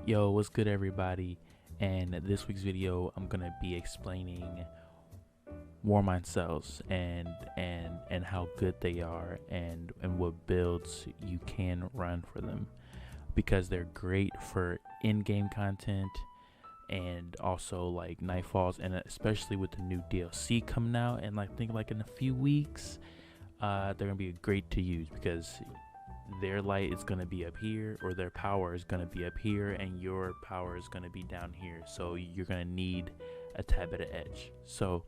Yo, what's good everybody? And this week's video I'm gonna be explaining Warmind cells and how good they are and what builds you can run for them, because they're great for in-game content and also like nightfalls, and especially with the new DLC coming out and I think like in a few weeks they're gonna be great to use because their light is going to be up here, or their power is going to be up here, and your power is going to be down here, so you're going to need a tad bit of edge. So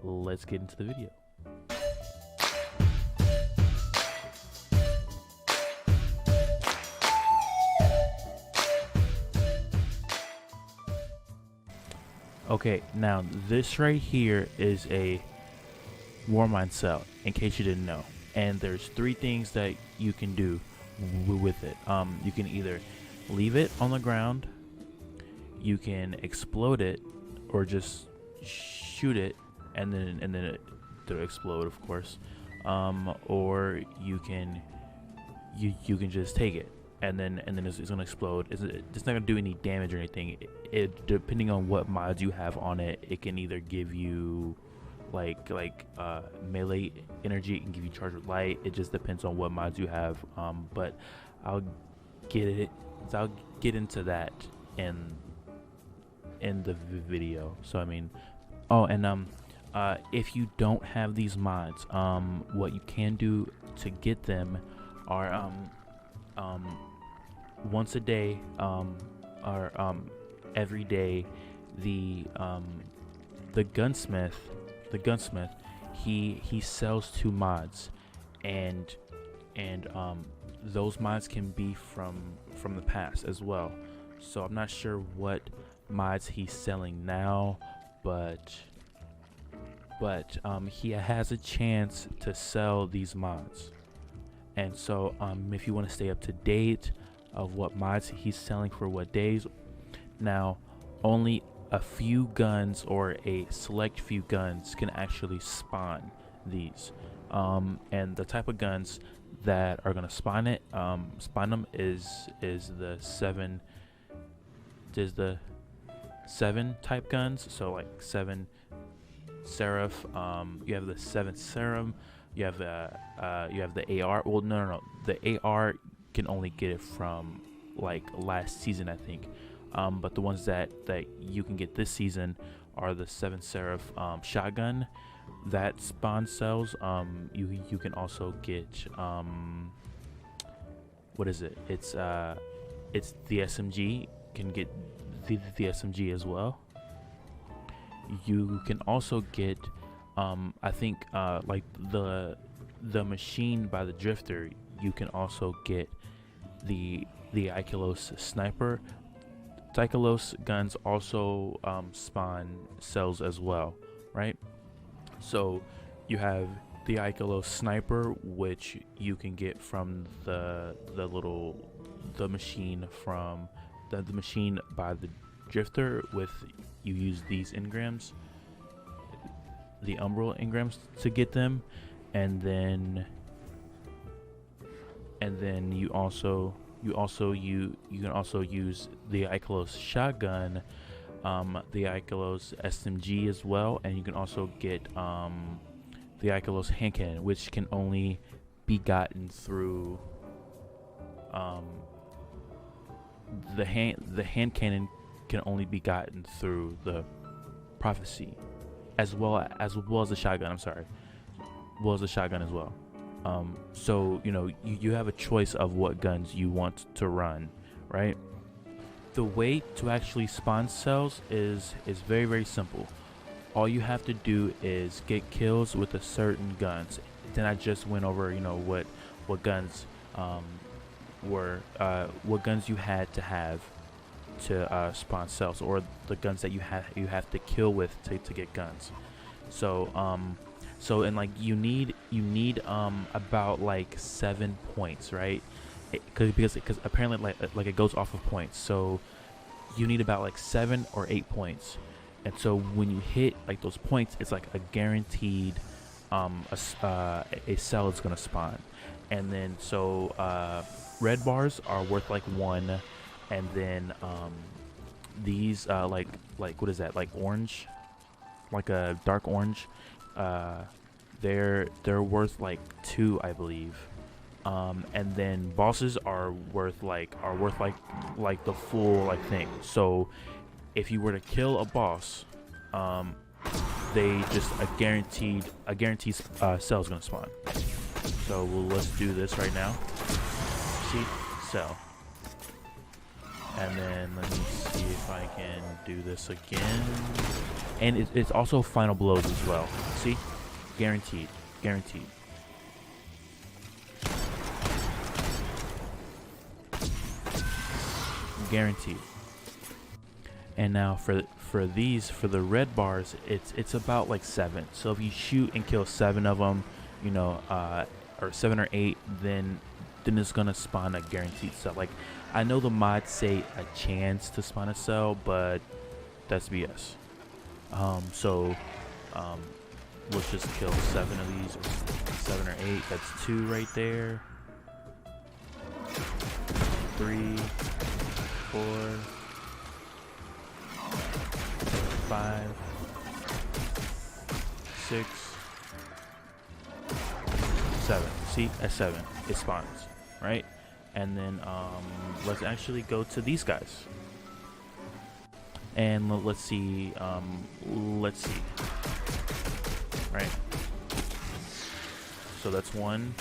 let's get into the video. Okay, now this right here is a Warmind cell, in case you didn't know. And there's three things that you can do with it. You can either leave it on the ground, you can explode it, or just shoot it and then it'll explode, of course. Or you can just take it and then it's gonna explode. It's not gonna do any damage or anything. It depending on what mods you have on it, it can either give you like melee energy, it can give you charge with light. It just depends on what mods you have, but I'll get into that in the video. So I mean, oh, and if you don't have these mods, what you can do to get them are once a day or every day, the gunsmith, he sells 2 mods, and those mods can be from the past as well. So I'm not sure what mods he's selling now, but he has a chance to sell these mods. And so if you want to stay up to date of what mods he's selling for what days, now only a few guns, or a select few guns, can actually spawn these, and the type of guns that are gonna spawn them is the 7 type guns. So like 7 Seraph, you have the 7 Serum, you have the AR. Well, no, the AR can only get it from like last season, I think. But the ones that you can get this season are the 7 Seraph shotgun that spawn cells. You can also get what is it? It's the SMG. Can get the SMG as well. You can also get I think like the machine by the drifter. You can also get the Ikelos sniper. Ikelos guns also spawn cells as well, right? So you have the Ikelos sniper, which you can get from the machine from the machine by the drifter. With you use these engrams, the umbral engrams, to get them, and then you can also use the Ikelos shotgun, the Ikelos SMG as well, and you can also get the Ikelos hand cannon, which can only be gotten through the hand cannon can only be gotten through the prophecy, as well as the shotgun. I'm sorry, well as the shotgun as well. So you know, you have a choice of what guns you want to run, right? The way to actually spawn cells is very, very simple. All you have to do is get kills with a certain guns. Then I just went over, you know, what guns what guns you had to have to spawn cells, or the guns that you have to kill with to get guns. So and like you need about like 7 points, right? Because apparently like it goes off of points. So you need about like 7 or 8 points. And so when you hit like those points, it's like a guaranteed a cell is gonna spawn. And then so red bars are worth like 1, and then these like what is that, like orange, like a dark orange, they're worth like 2, I believe. And then bosses are worth like the full like thing. So if you were to kill a boss, they just a guaranteed cell is gonna spawn. So let's do this right now. See, cell. And then let me see if I can do this again. And it's also final blows as well. See, guaranteed. And now for the red bars, it's about like 7. So if you shoot and kill 7 of them, you know, or 7 or 8, then it's gonna spawn a guaranteed cell. Like, I know the mods say a chance to spawn a cell, but that's BS. Let's just kill 7 of these, or 7 or 8. That's 2 right there. 3, 4, 5, 6, 7. See, at 7 it spawns, right? And then let's actually go to these guys, and let's see, right? So that's 1,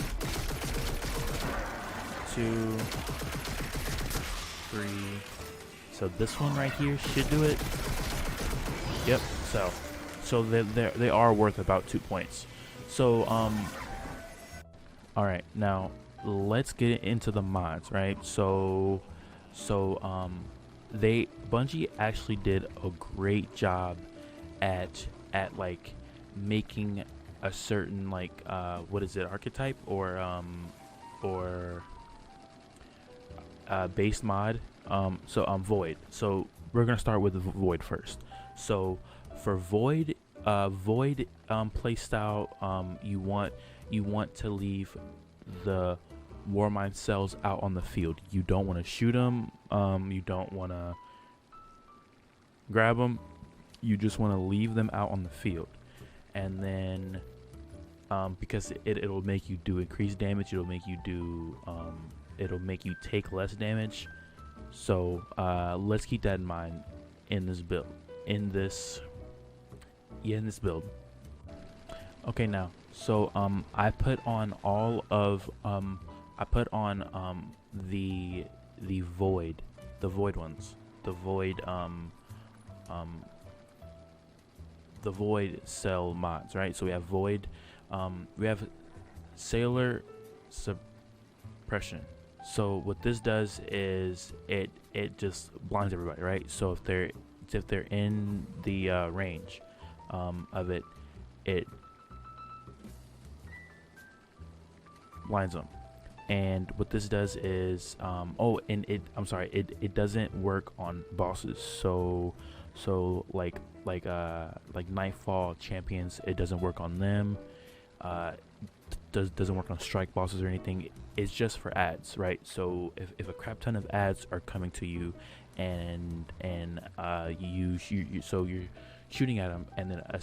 2, 3. So this one right here should do it. Yep. So they are worth about 2 points. So all right, now let's get into the mods, right? So Bungie actually did a great job at like making a certain, like, what is it, archetype or base mod. Void. So we're gonna start with the Void first. So for Void playstyle, you want to leave the Warmind cells out on the field. You don't want to shoot them. You don't want to grab them. You just want to leave them out on the field. And then because it'll make you do increased damage, it'll make you take less damage. So let's keep that in mind in this build. In this build. Okay, now so I put on all of the void ones, the void cell mods, right? So we have void, we have sailor suppression. So what this does is it just blinds everybody, right? So if they're in the range of it blinds them. And what this does is it doesn't work on bosses. So like Nightfall champions, it doesn't work on them. Doesn't work on strike bosses or anything. It's just for ads, right? So if a crap ton of ads are coming to you, and you're shooting at them, and then a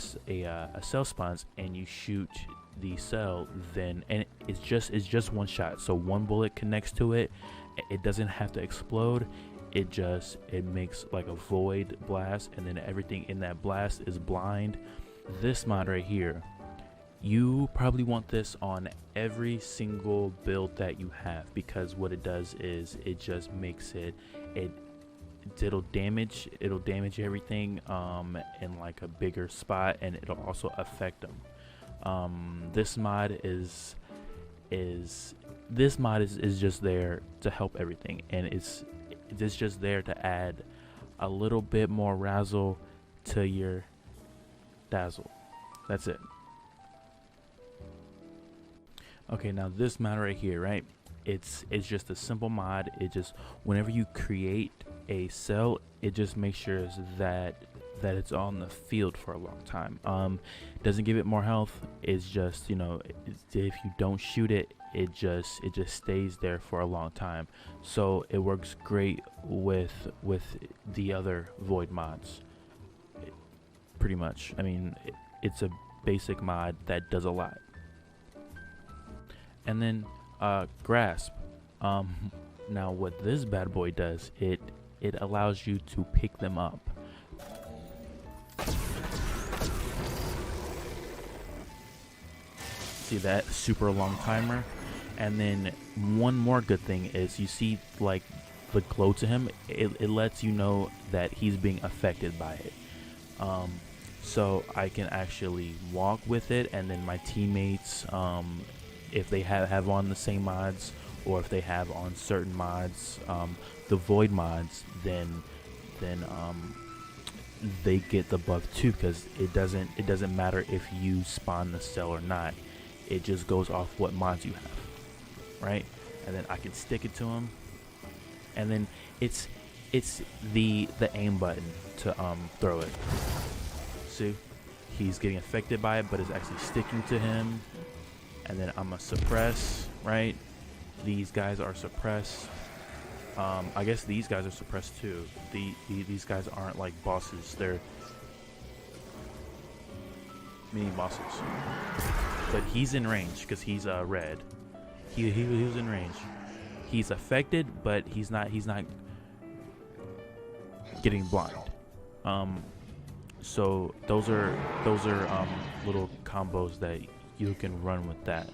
cell spawns, and you shoot the cell, then it's just one shot. So one bullet connects to it. It doesn't have to explode. It makes like a void blast, and then everything in that blast is blind. This mod right here, you probably want this on every single build that you have, because what it does is it just makes it'll damage everything in like a bigger spot, and it'll also affect them. This mod is just there to help everything, and it's just there to add a little bit more razzle to your dazzle. That's it. Okay, now this mod right here, right? It's just a simple mod. It just, whenever you create a cell, it just makes sure that that it's on the field for a long time. Doesn't give it more health. It's just, you know, if you don't shoot it, it just stays there for a long time. So it works great with the other void mods, pretty much. I mean, it's a basic mod that does a lot. And then grasp. Now what this bad boy does, it allows you to pick them up. See that super long timer? And then one more good thing is, you see like the glow to him, it lets you know that he's being affected by it. So I can actually walk with it, and then my teammates, if they have on the same mods, or if they have on certain mods, the void mods, then they get the buff too, because it doesn't matter if you spawn the cell or not. It just goes off what mods you have, right? And then I can stick it to him, and then it's the aim button to throw it. See, he's getting affected by it, but it's actually sticking to him. And then I'm gonna suppress, right? These guys are suppressed. I guess these guys are suppressed too. These guys aren't like bosses, they're mini bosses. But he's in range because he's red. He was in range. He's affected, but he's not getting blind. So those are little combos that you can run with that.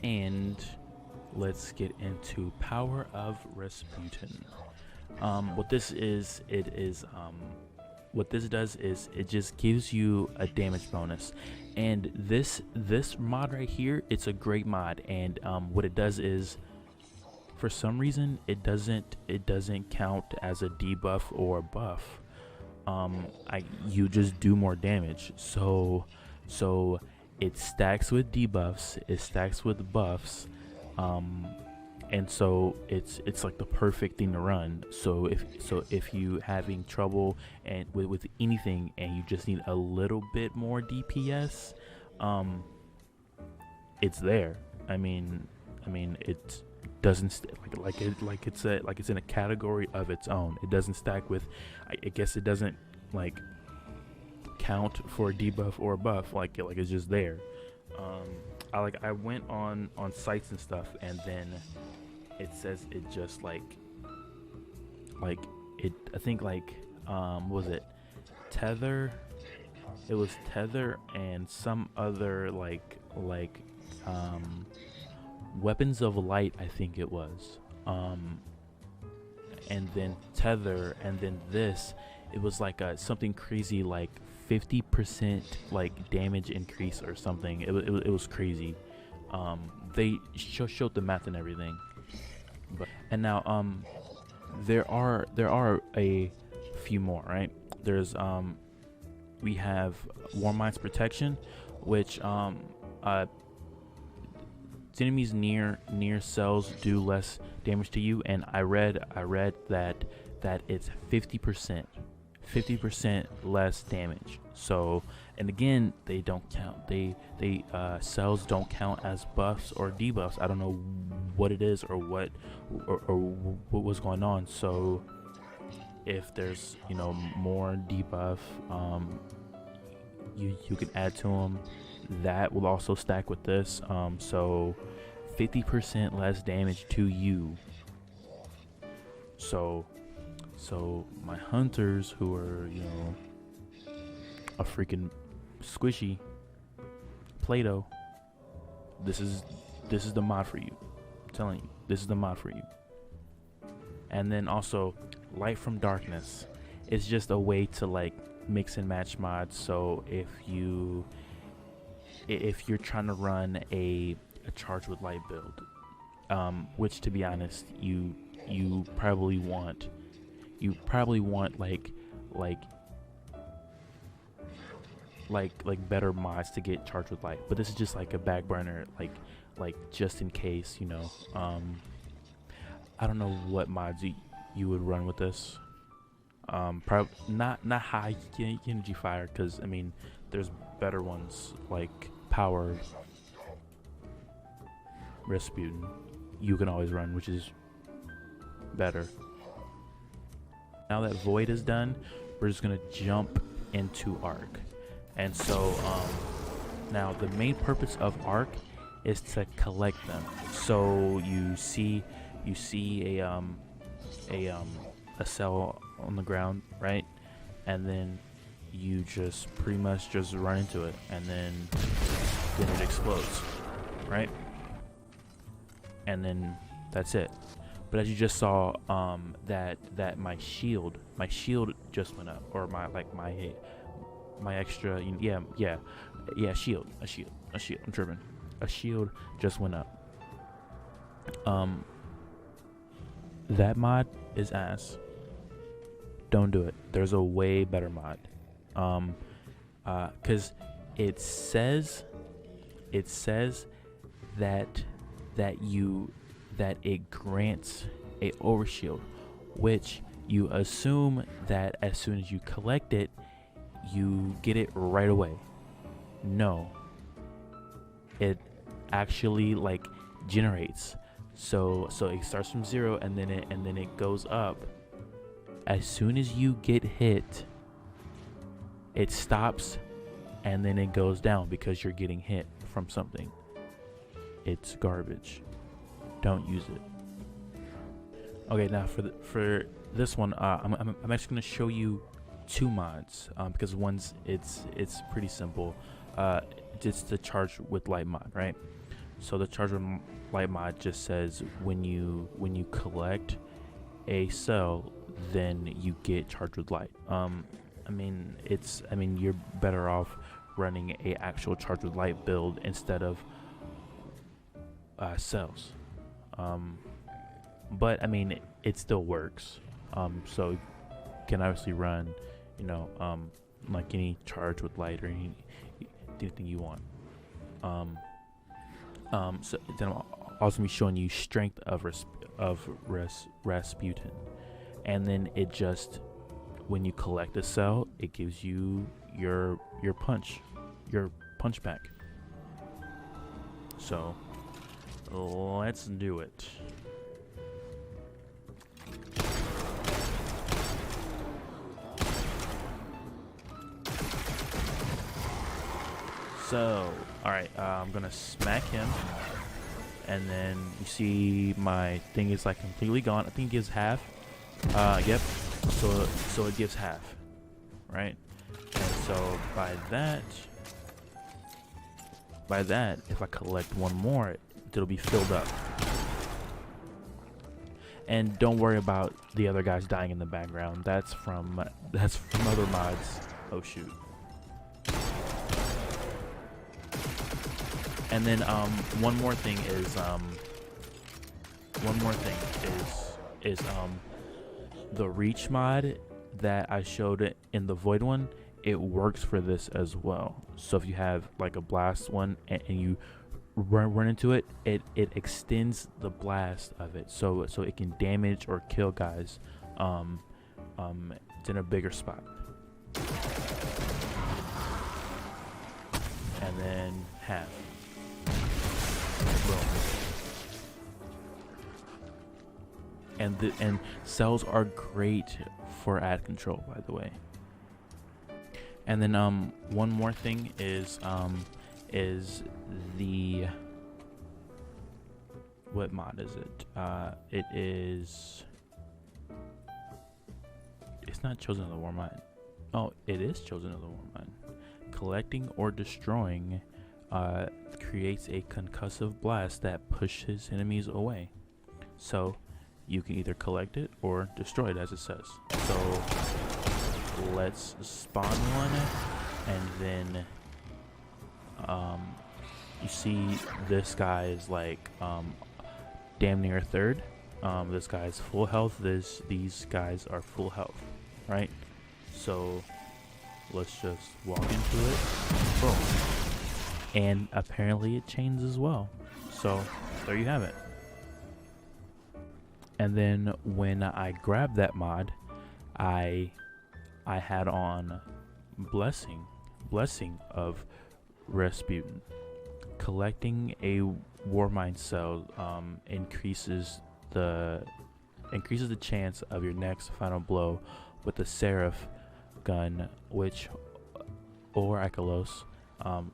And let's get into Power of Rasputin. What this does is it just gives you a damage bonus. And this mod right here, it's a great mod. And what it does is, for some reason, it doesn't count as a debuff or a buff. You just do more damage. So it stacks with debuffs, it stacks with buffs, and so it's like the perfect thing to run. So if you having trouble and with anything, and you just need a little bit more DPS, it's there. I mean it doesn't it's in a category of its own. It doesn't stack with, I guess it doesn't like count for a debuff or a buff, like it's just there. I went on sites and stuff, and then it says it just like it, I think like was it Tether? It was Tether and some other like Weapons of Light, I think it was, and then Tether, and then this, it was like something crazy, like 50% like damage increase or something. It was crazy. They showed the math and everything. And now there are a few more, right? There's we have Warmind Protection, which enemies near cells do less damage to you, and I read that it's 50% less damage. So, and again, they don't count. They cells don't count as buffs or debuffs. I don't know what it is or what was going on. So if there's more debuff, you can add to them. That will also stack with this. So 50% less damage to you. So my hunters who are a freaking squishy Play-Doh, this is the mod for you. I'm telling you, this is the mod for you. And then also Light from Darkness. It's just a way to like mix and match mods. So if you're trying to run a Charge with Light build, which to be honest you probably want like better mods to get Charged with Light, but this is just like a back burner, like just in case, I don't know what mods you would run with this. Probably not high energy fire, because I mean there's better ones like power Rasputin you can always run, which is better. Now that void is done, we're just gonna jump into arc. And so now the main purpose of arc is to collect them. So you see a cell on the ground, right? And then you just pretty much just run into it, and then it explodes, right? And then that's it. But as you just saw, that my shield just went up, or my extra, shield. I'm tripping. A shield just went up. That mod is ass. Don't do it. There's a way better mod. Cause it says that it grants a overshield, which you assume that as soon as you collect it, you get it right away. No, it actually like generates. So it starts from 0 and then it goes up. As soon as you get hit, it stops and then it goes down because you're getting hit from something. It's garbage. Don't use it. Okay, now for this one, I'm actually gonna show you 2 mods, because one's it's pretty simple. It's the charge with light mod, right? So the charge with light mod just says when you collect a cell, then you get charged with light. I mean you're better off running a actual charge with light build instead of cells. But I mean it still works. So you can obviously run, like any charge with light or anything you want. So then I'm also gonna be showing you strength of Rasputin, and then it just, when you collect a cell, it gives you your punch back. So let's do it. So, alright, I'm gonna smack him, and then you see my thing is like completely gone. I think it gives half. Yep. So it gives half, right? And so by that, if I collect one more, it'll be filled up. And don't worry about the other guys dying in the background. That's from other mods. Oh shoot. And then one more thing is the reach mod that I showed in the void one. It works for this as well. So if you have like a blast one and you run into it, it extends the blast of it, so it can damage or kill guys it's in a bigger spot. And then half. Boom. And cells are great for ad control, by the way. And then one more thing is the, what mod is it? It's not chosen of the Warmind. Oh, it is chosen of the Warmind. Collecting or destroying creates a concussive blast that pushes enemies away. So you can either collect it or destroy it, as it says. So let's spawn one, and then you see this guy is like damn near third. This guy's full health. These guys are full health, right? So let's just walk into it. Boom. And apparently it chains as well. So there you have it. And then when I grab that mod, I had on blessing of Rasputin. Collecting a Warmind cell increases the chance of your next final blow with the Seraph gun, which or Ikelos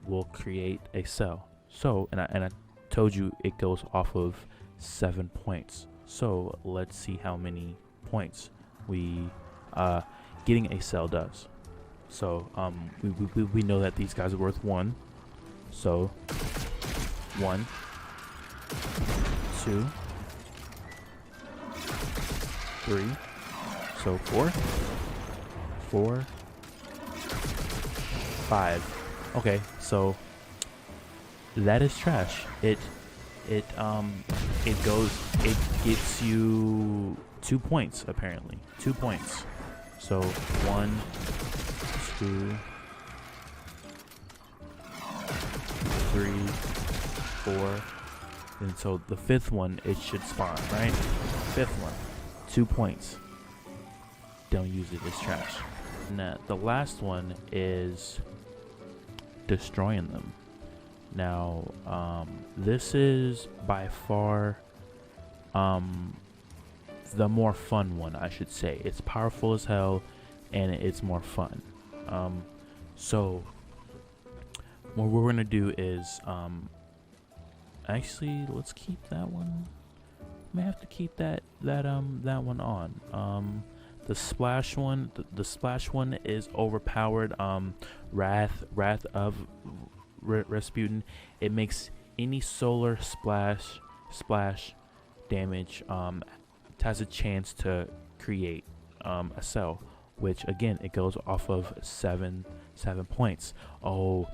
will create a cell. So, and I told you it goes off of 7 points. So let's see how many points we getting a cell does. So we know that these guys are worth 1. So 1, 2, 3, so 4, 5. Okay, so that is trash. It gets you 2 points apparently. 2 points. So 1, 2, 3, 4, and so the 5th one it should spawn, right? 5th one, 2 points. Don't use it, it's trash. Now the last one is destroying them. Now this is by far the more fun one, I should say. It's powerful as hell and it's more fun. So what we're gonna do is actually let's keep that one. May have to keep that one on. The splash one, the splash one is overpowered. Wrath of Rasputin. It makes any solar splash damage has a chance to create a cell, which again it goes off of 7 points. Oh,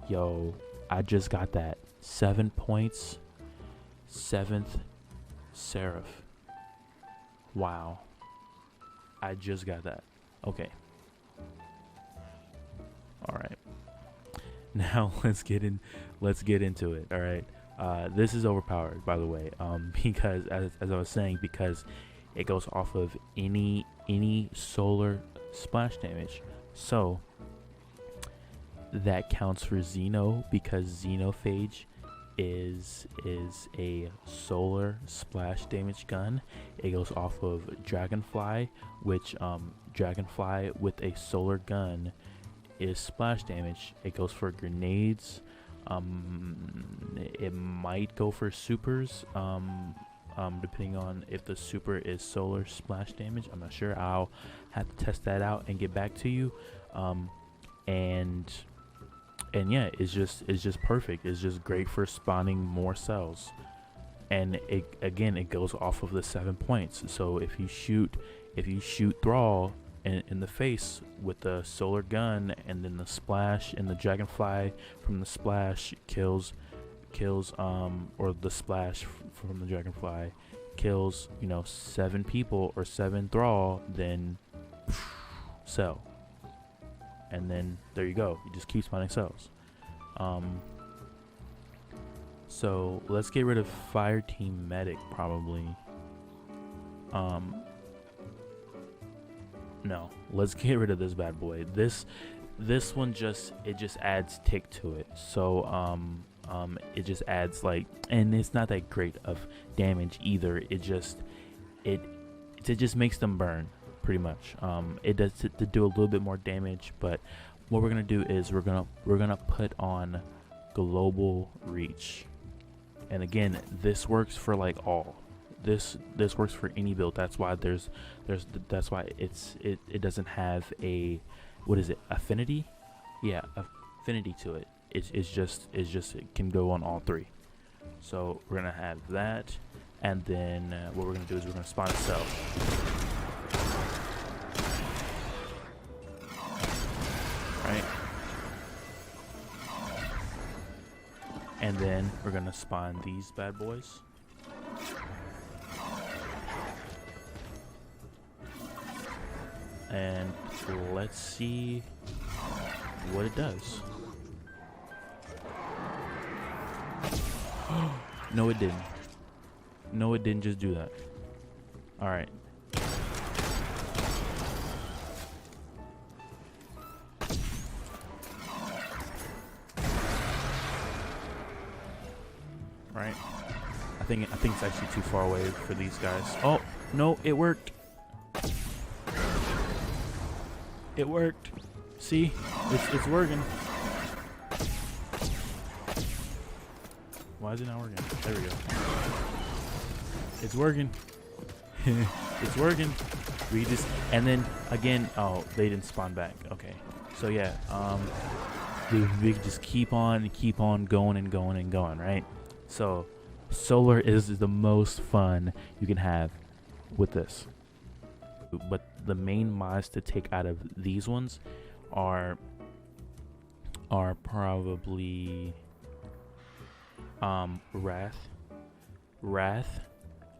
yo, I just got that. 7 points. 7th Seraph. Wow. I just got that. Okay. All right. Now let's get into it. All right. This is overpowered, by the way. Because as I was saying, because it goes off of any solar splash damage. So that counts for Xeno, because Xenophage is a solar splash damage gun. It goes off of Dragonfly, which Dragonfly with a solar gun is splash damage. It goes for grenades. It might go for supers, depending on if the super is solar splash damage. I'm not sure. I'll have to test that out and get back to you. And yeah, it's just perfect. It's just great for spawning more cells. And it goes off of the 7 points. So if you shoot Thrall in the face with the solar gun, and then the splash and the Dragonfly from the splash kills or the splash from the Dragonfly kills 7 people or 7 Thrall, then cell. And then there you go. You just keep spawning cells. So let's get rid of Fire Team Medic probably. No, let's get rid of this bad boy. This one just adds tick to it. So it just adds and it's not that great of damage either. It just makes them burn. Pretty much. It does to do a little bit more damage, but what we're gonna do is we're gonna put on global reach. And again, this works for all. This works for any build. That's why that's why it doesn't have a, what is it, affinity? Yeah, affinity to it. It's just it can go on all 3. So we're gonna have that, and then what we're gonna do is we're gonna spawn a cell. Right, and then we're gonna spawn these bad boys. And let's see what it does. No, it didn't. No, it didn't just do that. All right. right? I think it's actually too far away for these guys. Oh no, it worked. It worked. See, it's working. Why is it not working? There we go. It's working. It's working. We just, and then again, oh, they didn't spawn back. Okay, so yeah, we just keep on going and going and going, right? So solar is the most fun you can have with this. But the main mods to take out of these ones are probably Wrath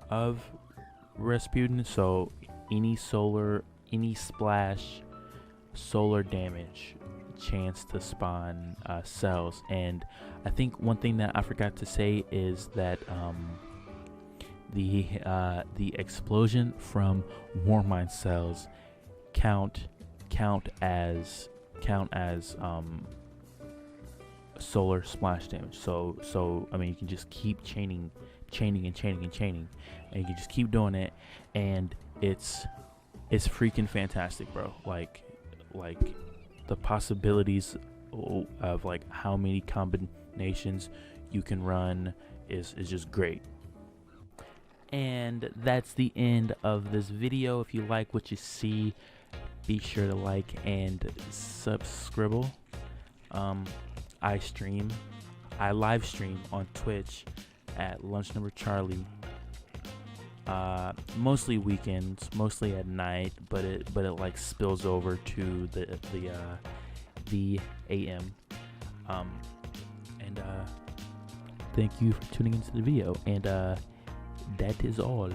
of Rasputin. So any splash solar damage chance to spawn cells. And I think one thing that I forgot to say is that the explosion from Warmind cells count as solar splash damage. So I mean, you can just keep chaining, and you can just keep doing it, and it's freaking fantastic, bro. Like the possibilities of like how many combinations you can run is just great. And that's the end of this video. If you like what you see, be sure to like and subscribe. I live stream on Twitch at Lunch Number Charlie. Mostly weekends, mostly at night, but it like spills over to the AM. And thank you for tuning into the video, and that is all.